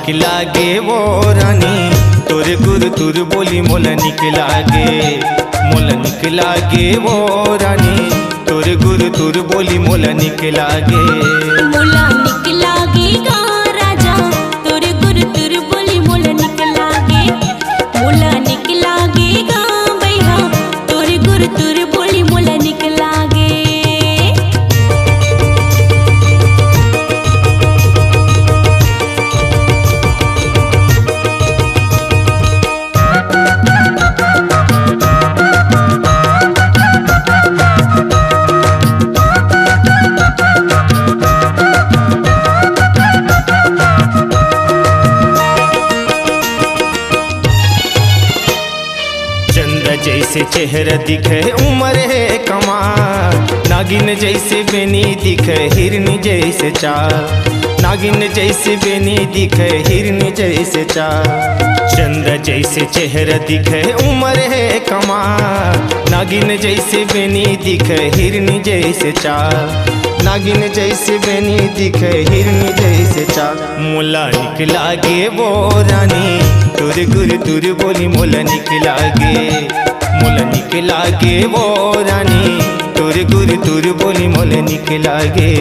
निकलागे वो रानी तोर गुर तुर बोली मोला निकलागे, मोला निकलागे वो रानी तोर गुर तुर बोली मोला निकलागे। मोला निकलागे गा राजा तोर गुर तुर बोली मोला निकलागे, मोला निकलागे गा भैया तोर गुर तुर बोली मोला निकलागे। जैसे चेहरा दिखे उम्र है कमाल, नागिन जैसे बेनी दिखे हिरनी जैसे चाल, नागिन जैसे बेनी दिखे हिरनी जैसे चाल। चंदा जैसे चेहरा दिखे उम्र है कमाल, नागिन जैसे बेनी दिखे हिरनी जैसे चाल, नागिन जैसे बेनी दिखे हिरनी जैसे चाल। मोला निकलागे वो रानी तुर गुर तुर बोली मोला निकलागे, मोला निकलागे वो रानी तुर गुर तुर बोली मोला निकलागे।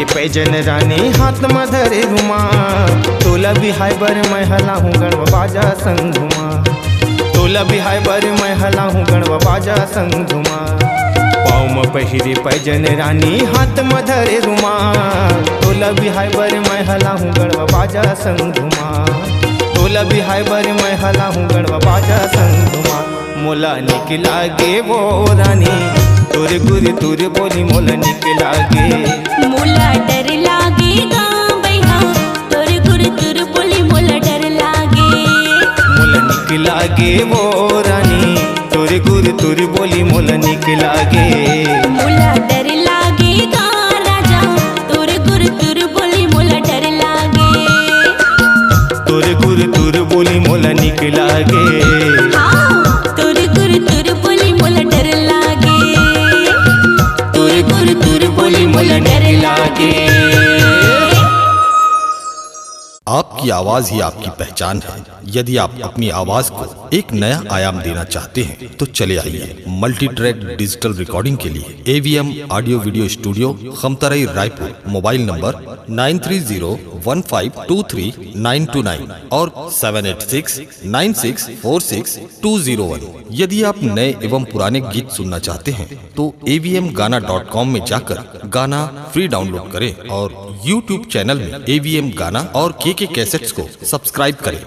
पैजन रानी हाथ में धरे रुमाल, तोला बिहाय बर मैं हला हूँ गणवा बाजा संग घुमा, तोला बिहाय बर मैं हला हूँ गणवा बाजा संग घुमा। पाँव में पहिरे पैजन रानी हाथ में धरे रुमाल, तोला बिहाय बर मैं हला हूँ गणवा बाजा संग घुमा, तोला बिहाय बर मैं हला हूँ गणवा बाजा संग घुमा। मोला निकलागे वो रानी तुर गुर तुर बोली मोला निकलागे, मोला डर लागे गा भैया तोर गुर तुर बोली मोला डर लागे। मोला निकलागे वो रानी तुर गुर तुर बोली मोला निकलागे। मोला डर लागे गा राजा तोर गुर तुर बोली मोला डर लागे, तुर गुर तुर बोली मोला निकलागे। हाँ तोर गुर तुर बोली मोला डर लागे, तुर गुर तुर बोली मोला डर लागे। आपकी आवाज ही आपकी पहचान है। यदि आप अपनी आवाज को एक नया आयाम देना चाहते हैं तो चले आइए मल्टी ट्रैक डिजिटल रिकॉर्डिंग के लिए AVM audio video studio Khamtarai Raipur. Mobile number 9301523929 और 7869646201। यदि आप नए एवं पुराने गीत सुनना चाहते हैं तो avmgana.com में जाकर गाना फ्री डाउनलोड करें और YouTube चैनल में AVM गाना और KK कैसेट्स को सब्सक्राइब करें।